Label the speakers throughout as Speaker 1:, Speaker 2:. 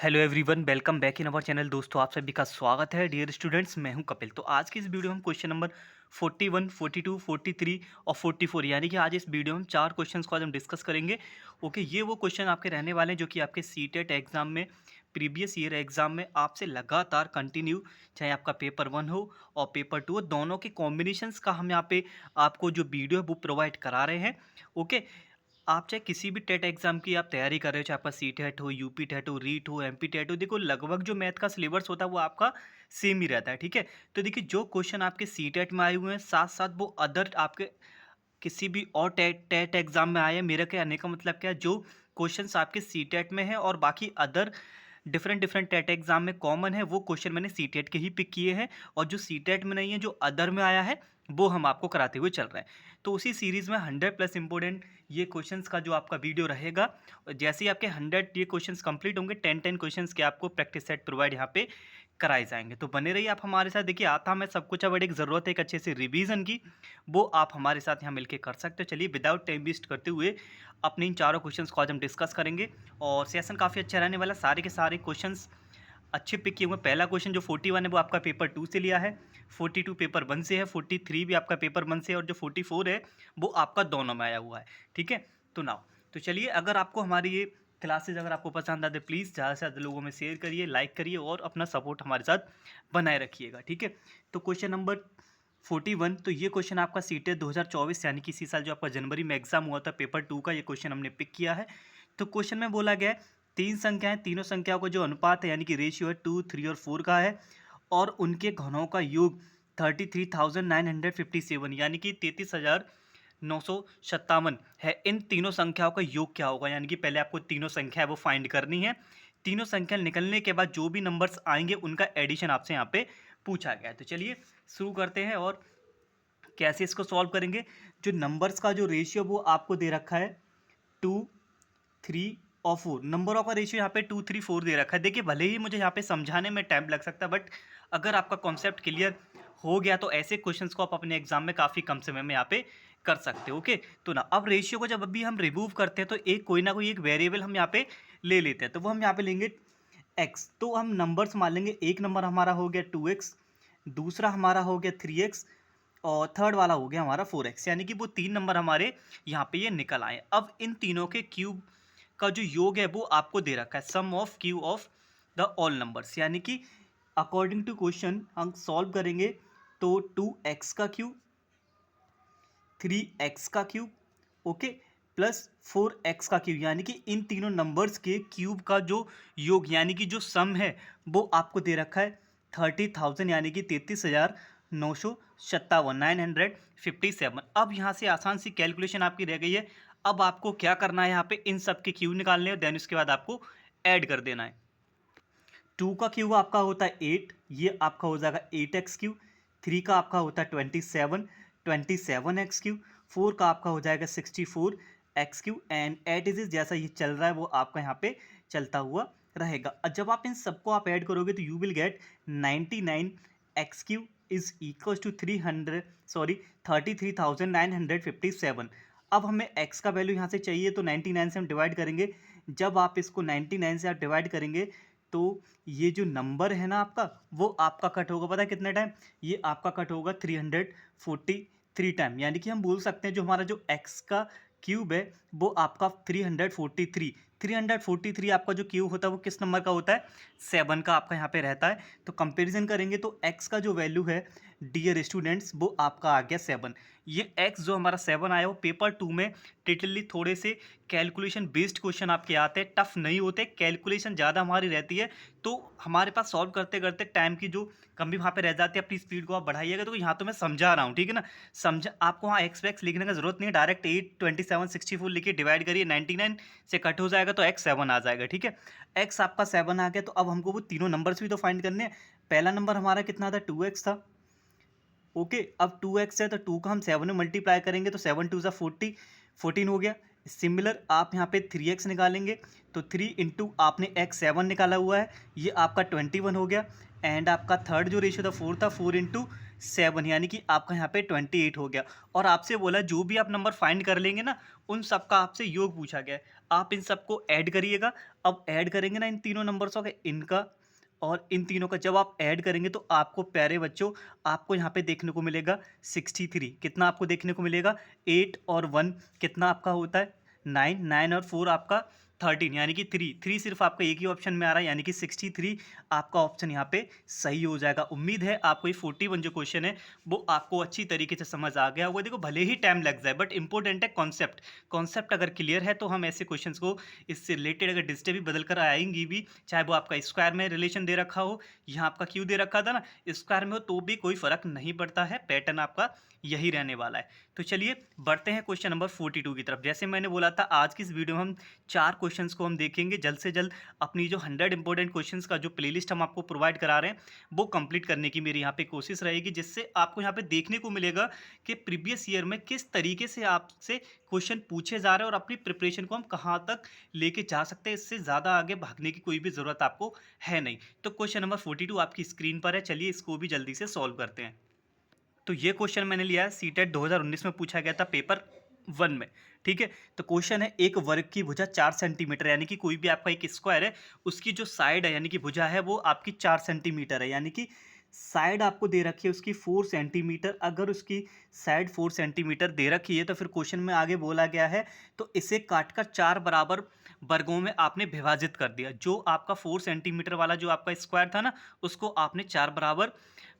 Speaker 1: Hello everyone, welcome back in our channel. दोस्तों, आप सभी का स्वागत है। डियर स्टूडेंट्स, मैं हूं कपिल। तो आज की इस वीडियो में हम क्वेश्चन नंबर 41, 42, 43 और 44 यानी कि आज इस वीडियो में हम 4 क्वेश्चंस को आज हम डिस्कस करेंगे। ओके, ये वो क्वेश्चन आपके रहने वाले हैं जो कि आपके सीटेट एग्जाम में, प्रीवियस ईयर एग्जाम में आपसे लगातार कंटिन्यू, चाहे आपका पेपर 1 हो और पेपर 2 हो, दोनों के कॉम्बिनेशंस का हम यहाँ पे आपको जो वीडियो है वो प्रोवाइड करा रहे हैं। ओके, आप चाहे किसी भी टेट एग्जाम की आप तैयारी कर रहे हो, चाहे आपका सी टेट हो, यूपी टेट हो, रीट हो, एमपी टेट हो, देखो लगभग जो मैथ का सिलेबस होता है वो आपका सेम ही रहता है। ठीक है, तो देखिए जो क्वेश्चन आपके सी टेट में आए हुए हैं, साथ साथ वो अदर आपके किसी भी और टेट टेट एग्जाम में आए हैं। मेरा कहने का मतलब क्या है, जो क्वेश्चंस आपके सी टेट में है और बाकी other different different TET exam में कॉमन है, वो क्वेश्चन मैंने सी टेट के ही पिक किए हैं। और जो सी टेट में नहीं है, जो अदर में आया है, वो हम आपको कराते हुए चल रहे हैं। तो उसी सीरीज़ में 100+ इंपॉर्टेंट ये क्वेश्चंस का जो आपका वीडियो रहेगा, जैसे ही आपके 100 ये क्वेश्चंस कंप्लीट होंगे, 10 क्वेश्चंस के आपको प्रैक्टिस सेट प्रोवाइड यहाँ पे कराए जाएंगे। तो बने रहिए आप हमारे साथ। देखिए, आता मैं सब कुछ, अब बट एक ज़रूरत है एक अच्छे से रिवीजन की, वो आप हमारे साथ यहाँ मिलकर कर सकते हो। चलिए विदाउट टाइम वेस्ट करते हुए अपने इन चारों क्वेश्चंस को आज हम डिस्कस करेंगे। और सेशन काफ़ी अच्छा रहने वाला, सारे के सारे क्वेश्चंस अच्छे पिक किए हुए। पहला क्वेश्चन जो 41 है वो आपका पेपर 2 से लिया है, 42 पेपर 1 से है, 43 भी आपका पेपर 1 से है, और जो 44 है वो आपका दोनों में आया हुआ है। ठीक है, तो नाउ तो चलिए, अगर आपको हमारी ये क्लासेज अगर आपको पसंद आते, प्लीज़ ज़्यादा से ज़्यादा लोगों में शेयर करिए, लाइक करिए और अपना सपोर्ट हमारे साथ बनाए रखिएगा। ठीक है, तो क्वेश्चन नंबर 41, तो ये क्वेश्चन आपका सीटेट 2024 यानी कि इसी साल जो आपका जनवरी में एग्जाम हुआ था, पेपर 2 का ये क्वेश्चन हमने पिक किया है। तो क्वेश्चन में बोला गया है, तीन संख्याएं, तीनों संख्याओं का जो अनुपात है यानी कि रेशियो है 2, 3 और 4 का है, और उनके घनों का योग 33,957 यानी कि 33,957 है। इन तीनों संख्याओं का योग क्या होगा, यानी कि पहले आपको तीनों संख्या है वो फाइंड करनी है। तीनों संख्या निकलने के बाद जो भी नंबर्स आएंगे उनका एडिशन आपसे यहाँ पे पूछा गया है। तो चलिए शुरू करते हैं और कैसे इसको सॉल्व करेंगे। जो नंबर्स का जो रेशियो वो आपको दे रखा है 2, 3 और 4। नंबरों का रेशियो यहाँ पे 2, 3, 4 दे रखा है। देखिए, भले ही मुझे यहाँ पे समझाने में टाइम लग सकता है, बट अगर आपका कॉन्सेप्ट क्लियर हो गया तो ऐसे क्वेश्चंस को आप अपने एग्जाम में काफ़ी कम समय में यहाँ पे कर सकते हो। ओके, तो ना अब रेशियो को जब अभी हम रिमूव करते हैं तो एक कोई ना कोई एक वेरिएबल हम यहाँ पे ले लेते हैं। तो वो हम यहाँ पे लेंगे एक्स। तो हम नंबर्स मान लेंगे, एक नंबर हमारा हो गया 2x, दूसरा हमारा हो गया 3x, और थर्ड वाला हो गया हमारा 4x, यानी कि वो 3 नंबर हमारे यहाँ पे ये निकल आए। अब इन तीनों के क्यूब का जो योग है वो आपको दे रखा है, sum of cube of the all numbers, यानी कि अकॉर्डिंग टू क्वेश्चन हम सॉल्व करेंगे तो 2x का क्यूब, 3x का क्यूब, ओके, प्लस 4x का क्यूब, यानी कि इन तीनों नंबर्स के क्यूब का जो योग यानी कि जो सम है वो आपको दे रखा है 30,000 यानी कि 33,957, 957। अब यहाँ से आसान सी कैलकुलेशन आपकी रह गई है। अब आपको क्या करना है, यहाँ पे इन सब के क्यूब निकालने हैं, देन उसके बाद आपको ऐड कर देना है। 2 का क्यूब आपका होता है 8, ये आपका हो जाएगा 8x क्यूब। 3 का आपका होता है 27, 27x क्यूब। 4 का आपका हो जाएगा 64x cube. And eight is जैसा ये चल रहा है वो आपका यहाँ पे चलता हुआ रहेगा। और जब आप इन सबको आप ऐड करोगे तो you will get 99x cube is equal to 33,957। अब हमें x का वैल्यू यहाँ से चाहिए, तो 99 से हम डिवाइड करेंगे। जब आप इसको 99 से आप डिवाइड करेंगे तो ये जो नंबर है ना आपका, वो आपका कट होगा, पता है कितने टाइम? ये आपका कट होगा 343 टाइम, यानी कि हम बोल सकते हैं जो हमारा जो x का क्यूब है वो आपका 343 आपका जो क्यूब होता है वो किस नंबर का होता है? 7 का आपका यहाँ पे रहता है। तो कंपैरिजन करेंगे तो x का जो वैल्यू है डियर स्टूडेंट्स वो आपका आ गया 7। ये x जो हमारा 7 आया वो पेपर 2 में टिटली थोड़े से कैलकुलेशन बेस्ड क्वेश्चन आपके आते हैं, टफ नहीं होते, कैलकुलेशन ज़्यादा हमारी रहती है, तो हमारे पास सॉल्व करते करते टाइम की जो कमी वहाँ पे रह जाती है, अपनी स्पीड को आप बढ़ाइएगा। तो यहाँ तो मैं समझा रहा हूँ, ठीक है ना, समझा। आपको वहाँ एक्स वैक्स लिखने का जरूरत नहीं है, डायरेक्ट 8, 27, 64 लिखिए, डिवाइड करिए, 99 से कट हो जाएगा तो x 7 आ जाएगा। ठीक है, x आपका 7 आ गया। तो अब हमको वो तीनों नंबर्स भी तो फाइंड करने हैं। पहला नंबर हमारा कितना था? 2x था। ओके, अब 2x है तो 2 का हम 7 में मल्टीप्लाई करेंगे तो 7 2 ज़ा 40, 14 हो गया। सिमिलर आप यहाँ पे 3x निकालेंगे तो 3 इंटू आपने x 7 निकाला हुआ है, ये आपका 21 हो गया। एंड आपका थर्ड जो रेशियो था 4 था, 4 इंटू 7 यानी कि आपका यहाँ पे 28 हो गया। और आपसे बोला जो भी आप नंबर फाइंड कर लेंगे ना, उन सब का आपसे योग पूछा गया है। आप इन सबको ऐड करिएगा। अब ऐड करेंगे ना इन तीनों नंबर्सों के, इनका और इन तीनों का जब आप ऐड करेंगे तो आपको प्यारे बच्चों आपको यहाँ पे देखने को मिलेगा 63। कितना आपको देखने को मिलेगा? 8 और 1 कितना आपका होता है? 9, 9 और 4 आपका 13, यानी कि 3 सिर्फ आपका एक ही ऑप्शन में आ रहा है, यानी कि 63 आपका ऑप्शन यहाँ पे सही हो जाएगा। उम्मीद है आपको ये 41 जो क्वेश्चन है वो आपको अच्छी तरीके से समझ आ गया होगा। देखो भले ही टाइम लग जाए बट इंपॉर्टेंट है कॉन्सेप्ट। कॉन्सेप्ट अगर क्लियर है तो हम ऐसे क्वेश्चंस को इससे रिलेटेड अगर डिजिटें भी बदल कर आएंगी भी, चाहे वो आपका स्क्वायर में रिलेशन दे रखा हो, यहाँ आपका क्यू दे रखा था ना, स्क्वायर में हो तो भी कोई फर्क नहीं पड़ता है, पैटर्न आपका यही रहने वाला है। तो चलिए बढ़ते हैं क्वेश्चन नंबर 42 की तरफ। जैसे मैंने बोला था आज की इस वीडियो में हम 4 क्वेश्चंस को हम देखेंगे जल्द से जल्द। अपनी जो 100 इंपॉर्टेंट क्वेश्चंस का जो प्लेलिस्ट हम आपको प्रोवाइड करा रहे हैं वो कंप्लीट करने की मेरी यहाँ पे कोशिश रहेगी, जिससे आपको यहाँ पे देखने को मिलेगा कि प्रीवियस ईयर में किस तरीके से आपसे क्वेश्चन पूछे जा रहे हैं और अपनी प्रिपरेशन को हम कहाँ तक लेके जा सकते हैं। इससे ज़्यादा आगे भागने की कोई भी ज़रूरत आपको है नहीं। तो क्वेश्चन नंबर 42 आपकी स्क्रीन पर है, चलिए इसको भी जल्दी से सॉल्व करते हैं। तो ये क्वेश्चन मैंने लिया है सीटेट 2019 में पूछा गया था पेपर 1 में। ठीक है, तो क्वेश्चन है एक वर्ग की भुजा 4 सेंटीमीटर, यानी कि कोई भी आपका एक स्क्वायर है उसकी जो साइड है यानी कि भुजा है वो आपकी 4 सेंटीमीटर है, यानी कि साइड आपको दे रखी है उसकी 4 सेंटीमीटर। अगर उसकी साइड 4 सेंटीमीटर दे रखी है तो फिर क्वेश्चन में आगे बोला गया है तो इसे काटकर 4 बराबर वर्गों में आपने विभाजित कर दिया। जो आपका 4 सेंटीमीटर वाला जो आपका स्क्वायर था ना उसको आपने 4 बराबर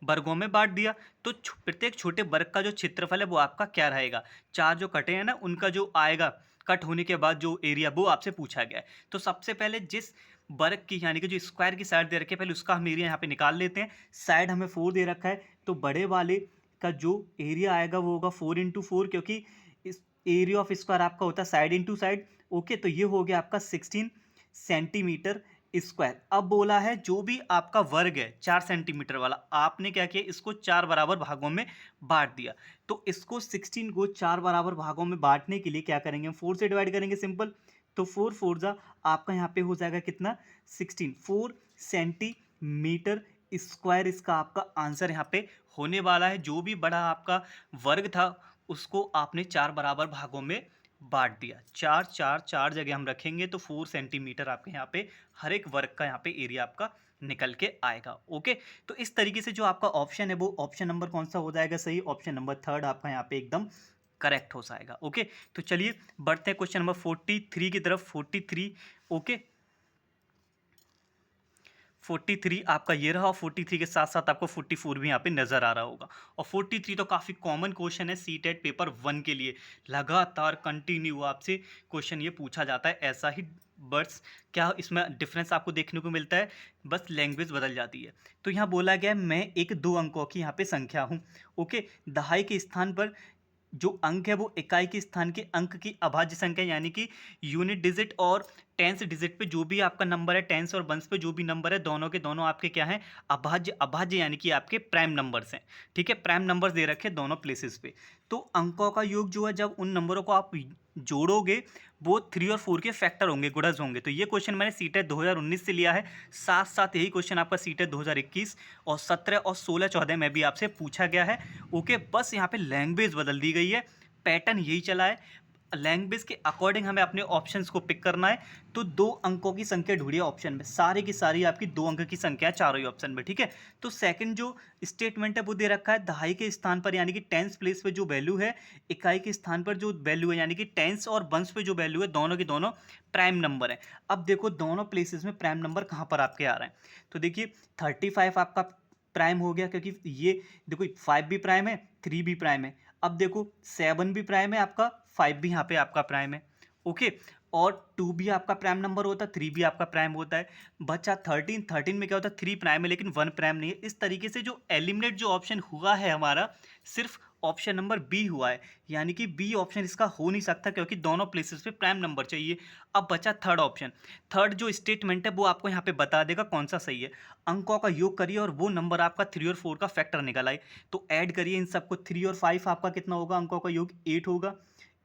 Speaker 1: वर्गों में बांट दिया। तो प्रत्येक छोटे वर्ग का जो क्षेत्रफल है वो आपका क्या रहेगा? 4 जो कटे हैं ना उनका जो आएगा कट होने के बाद जो एरिया वो आपसे पूछा गया है। तो सबसे पहले जिस वर्ग की यानी कि जो स्क्वायर की साइड दे रखी है पहले उसका हम एरिया यहाँ पे निकाल लेते हैं। साइड हमें 4 दे रखा है तो बड़े वाले का जो एरिया आएगा वो होगा 4 इंटू 4, क्योंकि इस एरिया ऑफ स्क्वायर आपका होता है साइड इंटू साइड। ओके, तो ये हो गया आपका 16 सेंटीमीटर स्क्वायर। अब बोला है जो भी आपका वर्ग है 4 सेंटीमीटर वाला, आपने क्या किया इसको 4 बराबर भागों में बांट दिया। तो इसको 16 को 4 बराबर भागों में बांटने के लिए क्या करेंगे हम 4 से डिवाइड करेंगे, सिंपल। तो 4 4 जा आपका यहाँ पे हो जाएगा कितना 16, 4 सेंटीमीटर स्क्वायर इसका आपका आंसर यहाँ पे होने वाला है। जो भी बड़ा आपका वर्ग था उसको आपने 4 बराबर भागों में बांट दिया। 4 4 4 जगह हम रखेंगे तो 4 सेंटीमीटर आपके यहाँ पे हर एक वर्ग का यहाँ पे एरिया आपका निकल के आएगा। ओके, तो इस तरीके से जो आपका ऑप्शन है वो ऑप्शन नंबर कौन सा हो जाएगा सही? ऑप्शन नंबर 3 आपका यहाँ पे एकदम करेक्ट हो जाएगा। ओके, तो चलिए बढ़ते हैं क्वेश्चन नंबर 43 की तरफ। 43 ओके, 43 आपका ये रहा और 43 के साथ साथ आपको 44 भी यहाँ पे नज़र आ रहा होगा। और 43 तो काफ़ी कॉमन क्वेश्चन है सीटेट पेपर 1 के लिए, लगातार कंटिन्यू आपसे क्वेश्चन ये पूछा जाता है ऐसा ही। बट्स क्या इसमें डिफरेंस आपको देखने को मिलता है? बस लैंग्वेज बदल जाती है। तो यहाँ बोला गया मैं एक 2 अंकों की यहाँ पे संख्या हूँ। ओके, दहाई के स्थान पर जो अंक है वो इकाई के स्थान के अंक की अभाज्य संख्या, यानी कि यूनिट डिजिट और टेंस डिजिट पे जो भी आपका नंबर है, टेंस और वंस पे जो भी नंबर है दोनों के दोनों आपके क्या हैं? अभाज्य। अभाज्य यानी कि आपके प्राइम नंबर्स हैं। ठीक है, प्राइम नंबर्स दे रखे दोनों प्लेसेस पे। तो अंकों का योग जो है जब उन नंबरों को आप जोड़ोगे वो 3 और 4 के फैक्टर होंगे, गुणज होंगे। तो ये क्वेश्चन मैंने सीटेट 2019 से लिया है। साथ साथ यही क्वेश्चन आपका सीटेट 2021 और 17 और 16 14 में भी आपसे पूछा गया है। ओके, बस यहाँ पे लैंग्वेज बदल दी गई है, पैटर्न यही चला है। लैंग्वेज के अकॉर्डिंग हमें अपने ऑप्शंस को पिक करना है। तो 2 अंकों की संख्या ढूंढिए ऑप्शन में, सारी की सारी आपकी 2 अंक की संख्या है चारों ही ऑप्शन में। ठीक है, तो सेकंड जो स्टेटमेंट है वो दे रखा है दहाई के स्थान पर यानी कि टेंस प्लेस पे जो वैल्यू है, इकाई के स्थान पर जो वैल्यू है यानी कि टेंस और वंस पे जो वैल्यू है दोनों के दोनों प्राइम नंबर है। अब देखो दोनों प्लेसेस में प्राइम नंबर कहाँ पर आपके आ रहे हैं, तो देखिए 35 आपका प्राइम हो गया क्योंकि ये देखो 5 भी प्राइम है 3 भी प्राइम है। अब देखो 7 भी प्राइम है आपका, 5 भी यहाँ पे आपका प्राइम है। ओके, और 2 भी आपका प्राइम नंबर होता है, 3 भी आपका प्राइम होता है। बचा 13, 13 में क्या होता है 3 प्राइम है लेकिन 1 प्राइम नहीं है। इस तरीके से जो एलिमिनेट जो ऑप्शन हुआ है हमारा सिर्फ ऑप्शन नंबर बी हुआ है, यानी कि बी ऑप्शन इसका हो नहीं सकता क्योंकि दोनों प्लेसेस पे प्राइम नंबर चाहिए। अब बचा थर्ड ऑप्शन। थर्ड जो स्टेटमेंट है वो आपको यहाँ पे बता देगा कौन सा सही है। अंकों का योग करिए और वो नंबर आपका 3 और 4 का फैक्टर निकल आए। तो ऐड करिए इन सबको, 3 और 5 आपका कितना होगा अंकों का योग 8 होगा,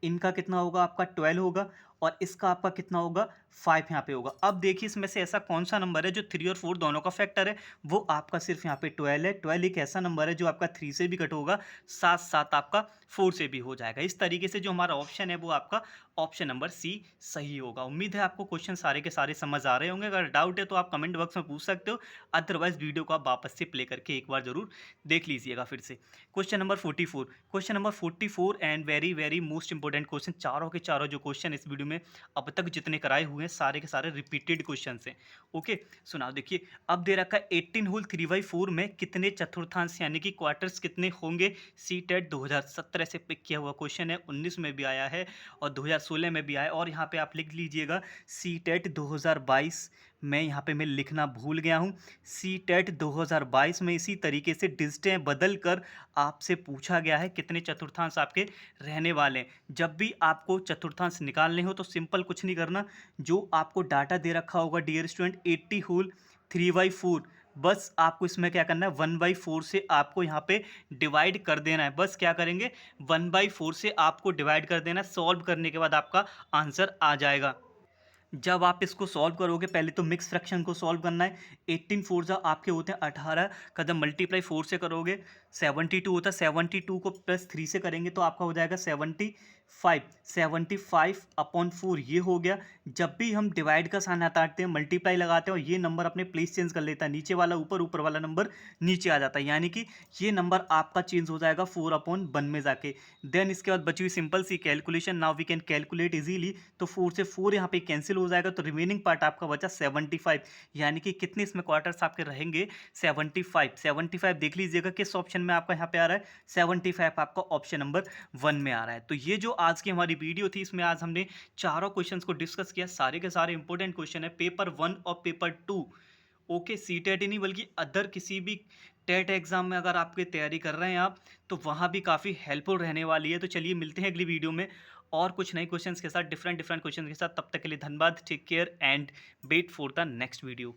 Speaker 1: इनका कितना होगा आपका 12 होगा, और इसका आपका कितना होगा 5 यहाँ पे होगा। अब देखिए इसमें से ऐसा कौन सा नंबर है जो 3 और 4 दोनों का फैक्टर है, वो आपका सिर्फ यहाँ पे 12 है। 12 एक ऐसा नंबर है जो आपका 3 से भी कट होगा, साथ साथ आपका 4 से भी हो जाएगा। इस तरीके से जो हमारा ऑप्शन है वो आपका ऑप्शन नंबर सी सही होगा। उम्मीद है आपको क्वेश्चन सारे के सारे समझ आ रहे होंगे। अगर डाउट है तो आप कमेंट बॉक्स में पूछ सकते हो, अदरवाइज वीडियो को आप वापस से प्ले करके एक बार जरूर देख लीजिएगा फिर से। Question number 44, question number 44 and very very most important question. चारों के चारों जो क्वेश्चन इस वीडियो में अब तक जितने कराए हुए हैं सारे के सारे रिपीटेड क्वेश्चन हैं। ओके सुनाओ, देखिए अब दे रखा है 18 होल 3/4 में कितने चतुर्थांश यानी कि क्वार्टर्स कितने होंगे। सी टेट 2017 से पिक किया हुआ क्वेश्चन है, 19 में भी आया है और 2016 में भी आया है। और यहाँ पे आप लिख लीजिएगा सी टेट 2022 में, यहाँ पे मैं लिखना भूल गया हूँ। सी टेट 2022 में इसी तरीके से डिजिटें बदल कर आपसे पूछा गया है कितने चतुर्थांश आपके रहने वाले हैं। जब भी आपको चतुर्थांश निकालने हो तो सिंपल कुछ नहीं करना, जो आपको डाटा दे रखा होगा डियर स्टूडेंट 80 होल 3/4, बस आपको इसमें क्या करना है 1/4 से आपको यहाँ पे डिवाइड कर देना है। बस क्या करेंगे 1/4 से आपको डिवाइड कर देना है। सॉल्व करने के बाद आपका आंसर आ जाएगा। जब आप इसको सॉल्व करोगे पहले तो मिक्स फ्रैक्शन को सॉल्व करना है। 18 फोर जा आपके होते हैं 18 का, जब मल्टीप्लाई 4 से करोगे 72 होता है। 72 को प्लस 3 से करेंगे तो आपका हो जाएगा 75। 75/4 ये हो गया। जब भी हम डिवाइड का साइन हटाते हैं मल्टीप्लाई लगाते हैं और ये नंबर अपने प्लेस चेंज कर लेता है, नीचे वाला ऊपर, ऊपर वाला नंबर नीचे आ जाता है, यानी कि ये नंबर आपका चेंज हो जाएगा 4/1 में जाके। देन इसके बाद बची हुई सिंपल सी calculation, now we can calculate easily. तो 4 से 4 यहाँ पे कैंसिल हो जाएगा, तो रिमेनिंग पार्ट आपका बचा 75, यानी कि कितने इसमें क्वार्टर्स आपके रहेंगे 75। 75 देख लीजिएगा किस ऑप्शन में आपका यहाँ पे आ रहा है, 75 आपका ऑप्शन नंबर 1 में आ रहा है। तो ये जो आज की हमारी वीडियो थी इसमें आज हमने चारों क्वेश्चंस को डिस्कस किया, सारे के सारे इंपॉर्टेंट क्वेश्चन है पेपर 1 और पेपर 2। ओके सी टेट ही नहीं बल्कि अदर किसी भी टेट एग्जाम में अगर आपकी तैयारी कर रहे हैं आप, तो वहाँ भी काफ़ी हेल्पफुल रहने वाली है। तो चलिए मिलते हैं अगली वीडियो में और कुछ नए क्वेश्चंस के साथ, डिफरेंट क्वेश्चंस के साथ। तब तक के लिए धन्यवाद, take care and wait for the next video.